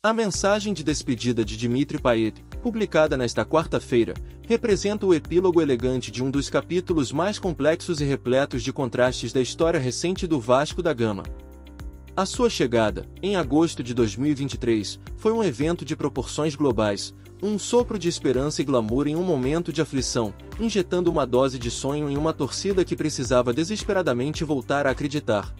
A mensagem de despedida de Dimitri Payet, publicada nesta quarta-feira, representa o epílogo elegante de um dos capítulos mais complexos e repletos de contrastes da história recente do Vasco da Gama. A sua chegada, em agosto de 2023, foi um evento de proporções globais, um sopro de esperança e glamour em um momento de aflição, injetando uma dose de sonho em uma torcida que precisava desesperadamente voltar a acreditar.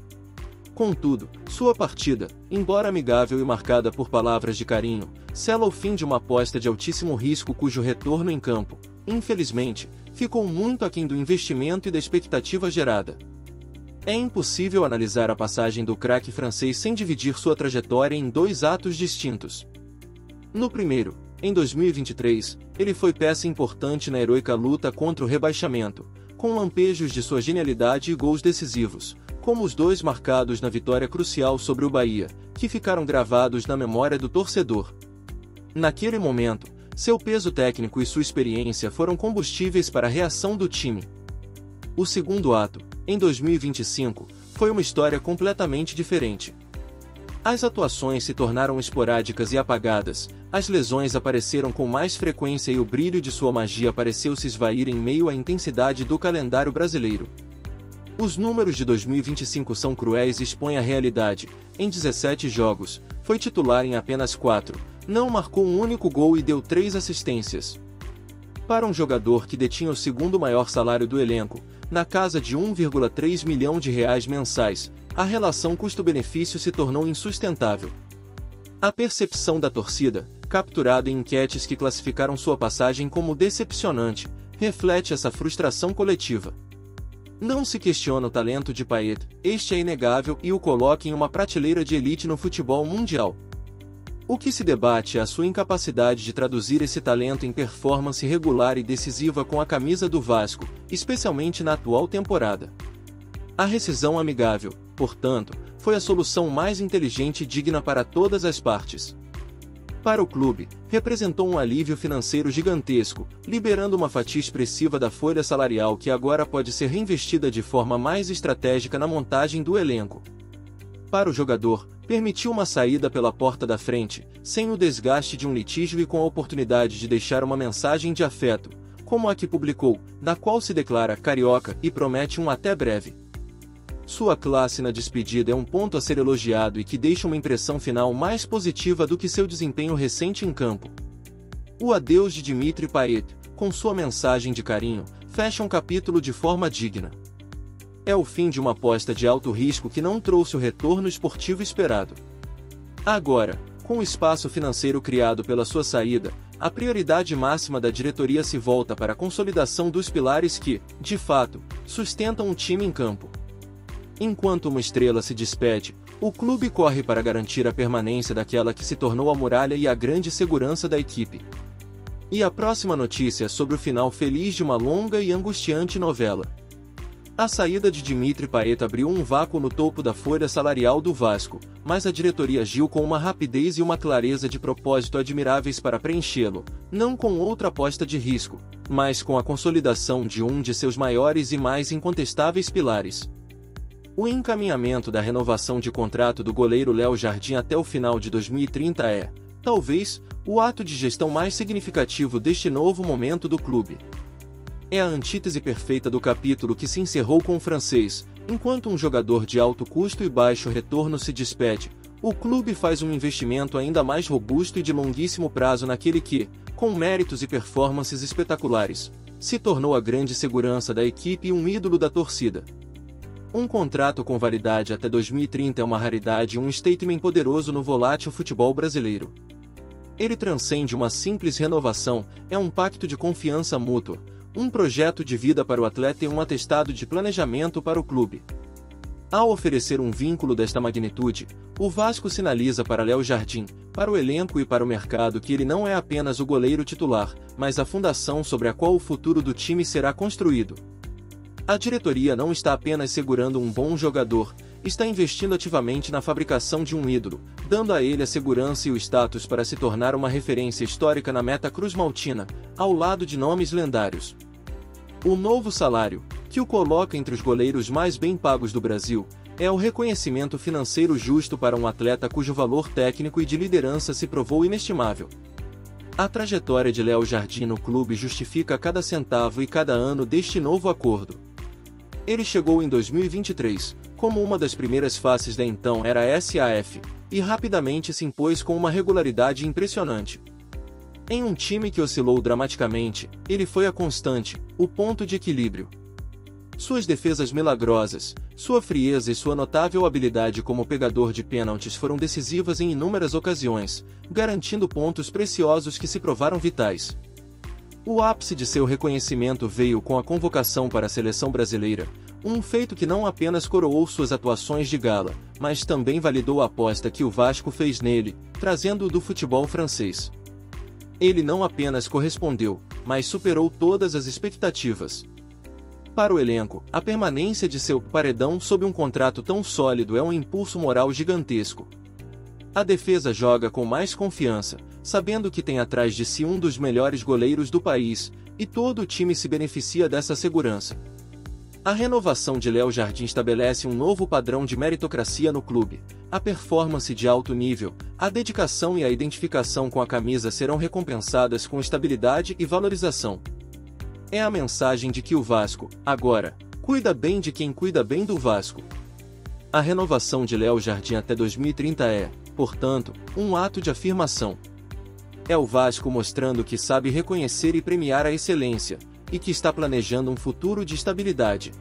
Contudo, sua partida, embora amigável e marcada por palavras de carinho, sela o fim de uma aposta de altíssimo risco cujo retorno em campo, infelizmente, ficou muito aquém do investimento e da expectativa gerada. É impossível analisar a passagem do craque francês sem dividir sua trajetória em dois atos distintos. No primeiro, em 2023, ele foi peça importante na heroica luta contra o rebaixamento, com lampejos de sua genialidade e gols decisivos, como os dois marcados na vitória crucial sobre o Bahia, que ficaram gravados na memória do torcedor. Naquele momento, seu peso técnico e sua experiência foram combustíveis para a reação do time. O segundo ato, em 2025, foi uma história completamente diferente. As atuações se tornaram esporádicas e apagadas, as lesões apareceram com mais frequência e o brilho de sua magia pareceu se esvair em meio à intensidade do calendário brasileiro. Os números de 2025 são cruéis e expõem a realidade. Em 17 jogos, foi titular em apenas 4, não marcou um único gol e deu 3 assistências. Para um jogador que detinha o segundo maior salário do elenco, na casa de R$1,3 milhão mensais, a relação custo-benefício se tornou insustentável. A percepção da torcida, capturada em enquetes que classificaram sua passagem como decepcionante, reflete essa frustração coletiva. Não se questiona o talento de Payet, este é inegável e o coloca em uma prateleira de elite no futebol mundial. O que se debate é a sua incapacidade de traduzir esse talento em performance regular e decisiva com a camisa do Vasco, especialmente na atual temporada. A rescisão amigável, portanto, foi a solução mais inteligente e digna para todas as partes. Para o clube, representou um alívio financeiro gigantesco, liberando uma fatia expressiva da folha salarial que agora pode ser reinvestida de forma mais estratégica na montagem do elenco. Para o jogador, permitiu uma saída pela porta da frente, sem o desgaste de um litígio e com a oportunidade de deixar uma mensagem de afeto, como a que publicou, na qual se declara carioca e promete um até breve. Sua classe na despedida é um ponto a ser elogiado e que deixa uma impressão final mais positiva do que seu desempenho recente em campo. O adeus de Dimitri Payet, com sua mensagem de carinho, fecha um capítulo de forma digna. É o fim de uma aposta de alto risco que não trouxe o retorno esportivo esperado. Agora, com o espaço financeiro criado pela sua saída, a prioridade máxima da diretoria se volta para a consolidação dos pilares que, de fato, sustentam o time em campo. Enquanto uma estrela se despede, o clube corre para garantir a permanência daquela que se tornou a muralha e a grande segurança da equipe. E a próxima notícia é sobre o final feliz de uma longa e angustiante novela. A saída de Dimitri Payet abriu um vácuo no topo da folha salarial do Vasco, mas a diretoria agiu com uma rapidez e uma clareza de propósito admiráveis para preenchê-lo, não com outra aposta de risco, mas com a consolidação de um de seus maiores e mais incontestáveis pilares. O encaminhamento da renovação de contrato do goleiro Léo Jardim até o final de 2030 é, talvez, o ato de gestão mais significativo deste novo momento do clube. É a antítese perfeita do capítulo que se encerrou com o francês. Enquanto um jogador de alto custo e baixo retorno se despede, o clube faz um investimento ainda mais robusto e de longuíssimo prazo naquele que, com méritos e performances espetaculares, se tornou a grande segurança da equipe e um ídolo da torcida. Um contrato com validade até 2030 é uma raridade e um statement poderoso no volátil futebol brasileiro. Ele transcende uma simples renovação, é um pacto de confiança mútua, um projeto de vida para o atleta e um atestado de planejamento para o clube. Ao oferecer um vínculo desta magnitude, o Vasco sinaliza para Léo Jardim, para o elenco e para o mercado que ele não é apenas o goleiro titular, mas a fundação sobre a qual o futuro do time será construído. A diretoria não está apenas segurando um bom jogador, está investindo ativamente na fabricação de um ídolo, dando a ele a segurança e o status para se tornar uma referência histórica na meta cruzmaltina, ao lado de nomes lendários. O novo salário, que o coloca entre os goleiros mais bem pagos do Brasil, É o reconhecimento financeiro justo para um atleta cujo valor técnico e de liderança se provou inestimável. A trajetória de Léo Jardim no clube justifica cada centavo e cada ano deste novo acordo. Ele chegou em 2023, como uma das primeiras faces da então era SAF, e rapidamente se impôs com uma regularidade impressionante. Em um time que oscilou dramaticamente, ele foi a constante, o ponto de equilíbrio. Suas defesas milagrosas, sua frieza e sua notável habilidade como pegador de pênaltis foram decisivas em inúmeras ocasiões, garantindo pontos preciosos que se provaram vitais. O ápice de seu reconhecimento veio com a convocação para a seleção brasileira, um feito que não apenas coroou suas atuações de gala, mas também validou a aposta que o Vasco fez nele, trazendo-o do futebol francês. Ele não apenas correspondeu, mas superou todas as expectativas. Para o elenco, a permanência de seu paredão sob um contrato tão sólido é um impulso moral gigantesco. A defesa joga com mais confiança, sabendo que tem atrás de si um dos melhores goleiros do país, e todo o time se beneficia dessa segurança. A renovação de Léo Jardim estabelece um novo padrão de meritocracia no clube. A performance de alto nível, a dedicação e a identificação com a camisa serão recompensadas com estabilidade e valorização. É a mensagem de que o Vasco, agora, cuida bem de quem cuida bem do Vasco. A renovação de Léo Jardim até 2030 é, portanto, um ato de afirmação. É o Vasco mostrando que sabe reconhecer e premiar a excelência, e que está planejando um futuro de estabilidade.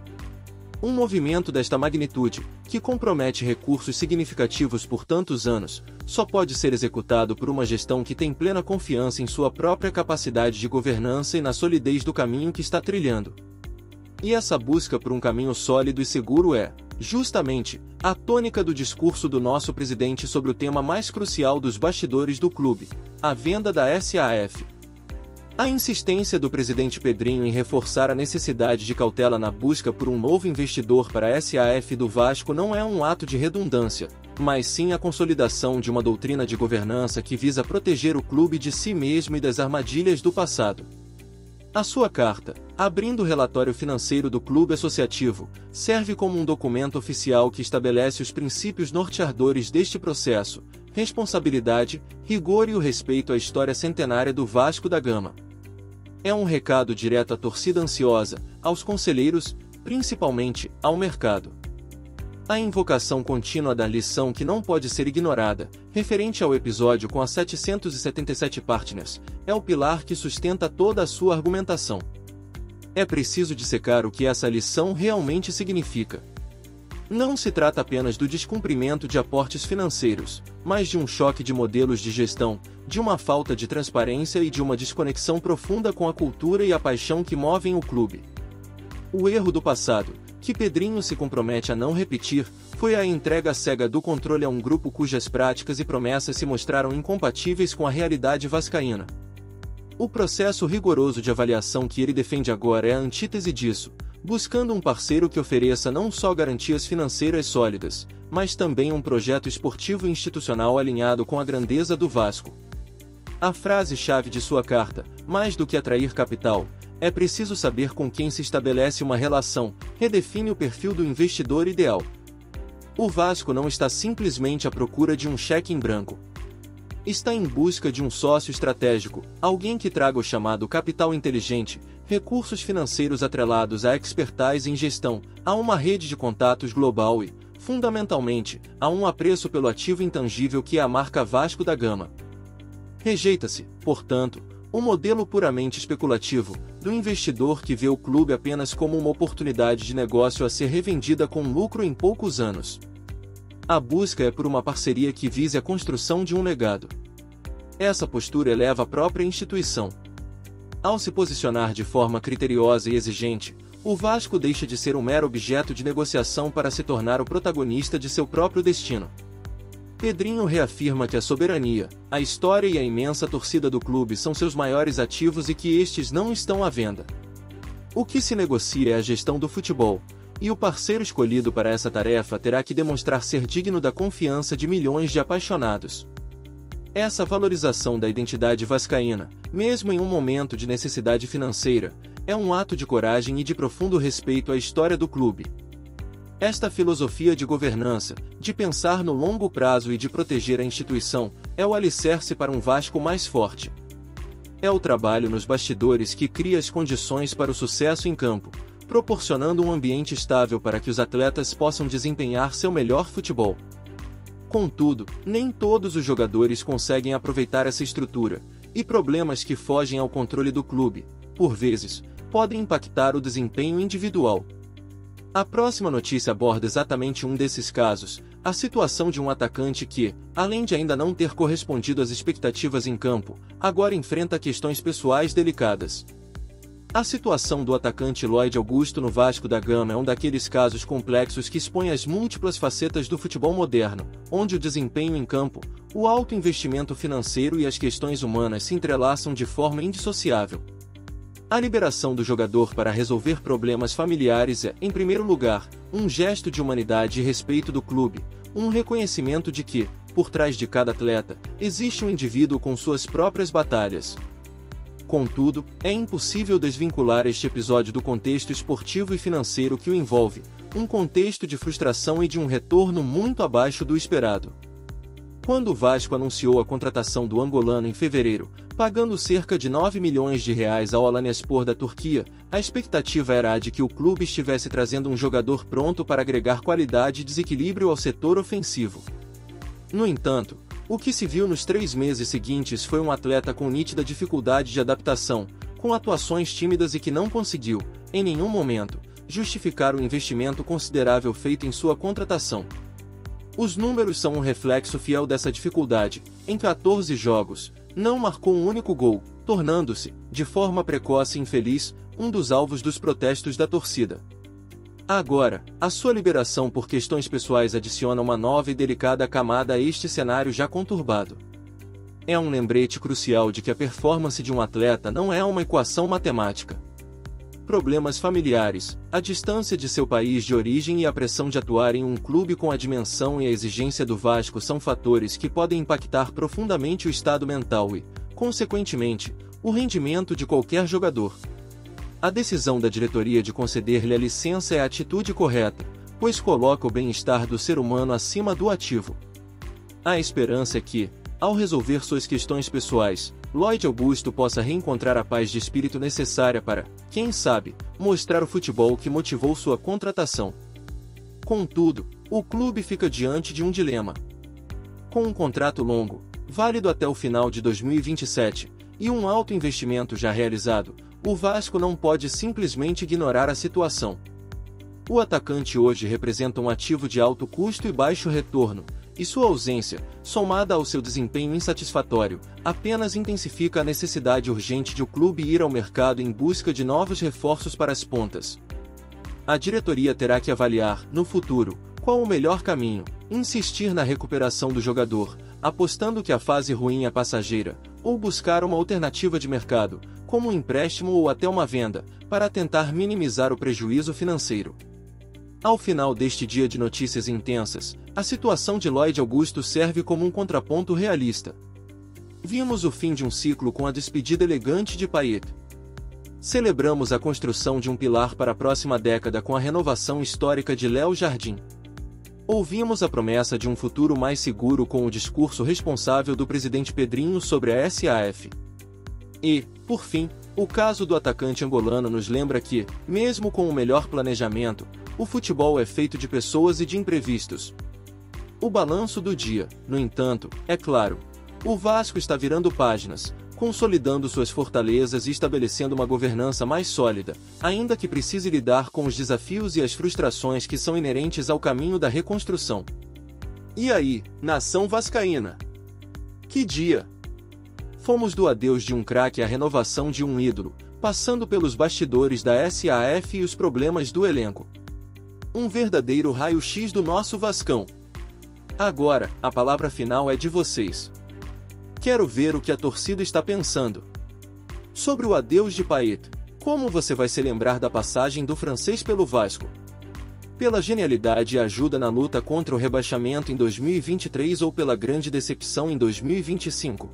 Um movimento desta magnitude, que compromete recursos significativos por tantos anos, só pode ser executado por uma gestão que tem plena confiança em sua própria capacidade de governança e na solidez do caminho que está trilhando. E essa busca por um caminho sólido e seguro é, justamente, a tônica do discurso do nosso presidente sobre o tema mais crucial dos bastidores do clube, a venda da SAF. A insistência do presidente Pedrinho em reforçar a necessidade de cautela na busca por um novo investidor para a SAF do Vasco não é um ato de redundância, mas sim a consolidação de uma doutrina de governança que visa proteger o clube de si mesmo e das armadilhas do passado. A sua carta, abrindo o relatório financeiro do clube associativo, serve como um documento oficial que estabelece os princípios norteadores deste processo: responsabilidade, rigor e o respeito à história centenária do Vasco da Gama. É um recado direto à torcida ansiosa, aos conselheiros, principalmente, ao mercado. A invocação contínua da lição que não pode ser ignorada, referente ao episódio com as 777 partners, é o pilar que sustenta toda a sua argumentação. É preciso dissecar o que essa lição realmente significa. Não se trata apenas do descumprimento de aportes financeiros, mas de um choque de modelos de gestão, de uma falta de transparência e de uma desconexão profunda com a cultura e a paixão que movem o clube. O erro do passado, que Pedrinho se compromete a não repetir, foi a entrega cega do controle a um grupo cujas práticas e promessas se mostraram incompatíveis com a realidade vascaína. O processo rigoroso de avaliação que ele defende agora é a antítese disso, buscando um parceiro que ofereça não só garantias financeiras sólidas, mas também um projeto esportivo e institucional alinhado com a grandeza do Vasco. A frase-chave de sua carta, mais do que atrair capital, é preciso saber com quem se estabelece uma relação, redefine o perfil do investidor ideal. O Vasco não está simplesmente à procura de um cheque em branco. Está em busca de um sócio estratégico, alguém que traga o chamado capital inteligente, recursos financeiros atrelados à expertise em gestão, a uma rede de contatos global e, fundamentalmente, a um apreço pelo ativo intangível que é a marca Vasco da Gama. Rejeita-se, portanto, o modelo puramente especulativo, do investidor que vê o clube apenas como uma oportunidade de negócio a ser revendida com lucro em poucos anos. A busca é por uma parceria que vise a construção de um legado. Essa postura eleva a própria instituição. Ao se posicionar de forma criteriosa e exigente, o Vasco deixa de ser um mero objeto de negociação para se tornar o protagonista de seu próprio destino. Pedrinho reafirma que a soberania, a história e a imensa torcida do clube são seus maiores ativos e que estes não estão à venda. O que se negocia é a gestão do futebol, e o parceiro escolhido para essa tarefa terá que demonstrar ser digno da confiança de milhões de apaixonados. Essa valorização da identidade vascaína, mesmo em um momento de necessidade financeira, é um ato de coragem e de profundo respeito à história do clube. Esta filosofia de governança, de pensar no longo prazo e de proteger a instituição, é o alicerce para um Vasco mais forte. É o trabalho nos bastidores que cria as condições para o sucesso em campo, proporcionando um ambiente estável para que os atletas possam desempenhar seu melhor futebol. Contudo, nem todos os jogadores conseguem aproveitar essa estrutura, e problemas que fogem ao controle do clube, por vezes, podem impactar o desempenho individual. A próxima notícia aborda exatamente um desses casos, a situação de um atacante que, além de ainda não ter correspondido às expectativas em campo, agora enfrenta questões pessoais delicadas. A situação do atacante Lloyd Augusto no Vasco da Gama é um daqueles casos complexos que expõe as múltiplas facetas do futebol moderno, onde o desempenho em campo, o alto investimento financeiro e as questões humanas se entrelaçam de forma indissociável. A liberação do jogador para resolver problemas familiares é, em primeiro lugar, um gesto de humanidade e respeito do clube, um reconhecimento de que, por trás de cada atleta, existe um indivíduo com suas próprias batalhas. Contudo, é impossível desvincular este episódio do contexto esportivo e financeiro que o envolve, um contexto de frustração e de um retorno muito abaixo do esperado. Quando o Vasco anunciou a contratação do angolano em fevereiro, pagando cerca de 9 milhões de reais ao Alanyaspor da Turquia, a expectativa era a de que o clube estivesse trazendo um jogador pronto para agregar qualidade e desequilíbrio ao setor ofensivo. No entanto, o que se viu nos 3 meses seguintes foi um atleta com nítida dificuldade de adaptação, com atuações tímidas e que não conseguiu, em nenhum momento, justificar o investimento considerável feito em sua contratação. Os números são um reflexo fiel dessa dificuldade. Em 14 jogos, não marcou um único gol, tornando-se, de forma precoce e infeliz, um dos alvos dos protestos da torcida. Agora, a sua liberação por questões pessoais adiciona uma nova e delicada camada a este cenário já conturbado. É um lembrete crucial de que a performance de um atleta não é uma equação matemática. Problemas familiares, a distância de seu país de origem e a pressão de atuar em um clube com a dimensão e a exigência do Vasco são fatores que podem impactar profundamente o estado mental e, consequentemente, o rendimento de qualquer jogador. A decisão da diretoria de conceder-lhe a licença é a atitude correta, pois coloca o bem-estar do ser humano acima do ativo. A esperança é que, ao resolver suas questões pessoais, Lloyd Augusto possa reencontrar a paz de espírito necessária para, quem sabe, mostrar o futebol que motivou sua contratação. Contudo, o clube fica diante de um dilema. Com um contrato longo, válido até o final de 2027, e um alto investimento já realizado, o Vasco não pode simplesmente ignorar a situação. O atacante hoje representa um ativo de alto custo e baixo retorno, e sua ausência, somada ao seu desempenho insatisfatório, apenas intensifica a necessidade urgente de o clube ir ao mercado em busca de novos reforços para as pontas. A diretoria terá que avaliar, no futuro, qual o melhor caminho: insistir na recuperação do jogador, apostando que a fase ruim é passageira, ou buscar uma alternativa de mercado, como um empréstimo ou até uma venda, para tentar minimizar o prejuízo financeiro. Ao final deste dia de notícias intensas, a situação de Lloyd Augusto serve como um contraponto realista. Vimos o fim de um ciclo com a despedida elegante de Payet. Celebramos a construção de um pilar para a próxima década com a renovação histórica de Léo Jardim. Ouvimos a promessa de um futuro mais seguro com o discurso responsável do presidente Pedrinho sobre a SAF. E, por fim, o caso do atacante angolano nos lembra que, mesmo com o melhor planejamento, o futebol é feito de pessoas e de imprevistos. O balanço do dia, no entanto, é claro. O Vasco está virando páginas, consolidando suas fortalezas e estabelecendo uma governança mais sólida, ainda que precise lidar com os desafios e as frustrações que são inerentes ao caminho da reconstrução. E aí, nação vascaína? Que dia! Fomos do adeus de um craque à renovação de um ídolo, passando pelos bastidores da SAF e os problemas do elenco. Um verdadeiro raio-x do nosso Vascão. Agora, a palavra final é de vocês. Quero ver o que a torcida está pensando. Sobre o adeus de Payet, como você vai se lembrar da passagem do francês pelo Vasco? Pela genialidade e ajuda na luta contra o rebaixamento em 2023 ou pela grande decepção em 2025?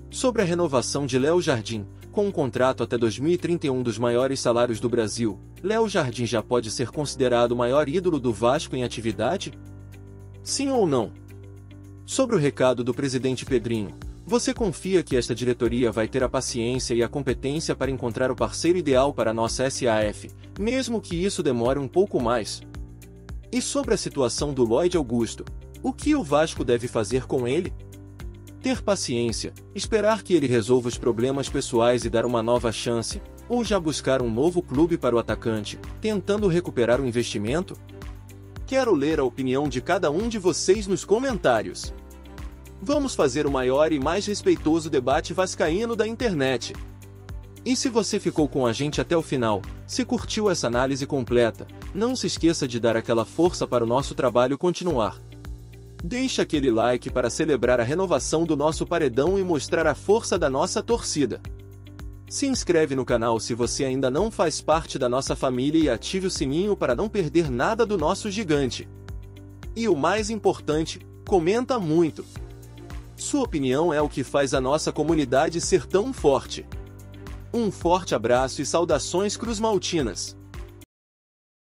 Sobre a renovação de Léo Jardim, Com um contrato até 2031 dos maiores salários do Brasil, Léo Jardim já pode ser considerado o maior ídolo do Vasco em atividade? Sim ou não? Sobre o recado do presidente Pedrinho, você confia que esta diretoria vai ter a paciência e a competência para encontrar o parceiro ideal para a nossa SAF, mesmo que isso demore um pouco mais? E sobre a situação do Lloyd Augusto, o que o Vasco deve fazer com ele? Ter paciência, esperar que ele resolva os problemas pessoais e dar uma nova chance, ou já buscar um novo clube para o atacante, tentando recuperar o investimento? Quero ler a opinião de cada um de vocês nos comentários. Vamos fazer o maior e mais respeitoso debate vascaíno da internet. E se você ficou com a gente até o final, se curtiu essa análise completa, não se esqueça de dar aquela força para o nosso trabalho continuar. Deixe aquele like para celebrar a renovação do nosso paredão e mostrar a força da nossa torcida. Se inscreve no canal se você ainda não faz parte da nossa família e ative o sininho para não perder nada do nosso gigante. E o mais importante, comenta muito. Sua opinião é o que faz a nossa comunidade ser tão forte. Um forte abraço e saudações cruzmaltinas.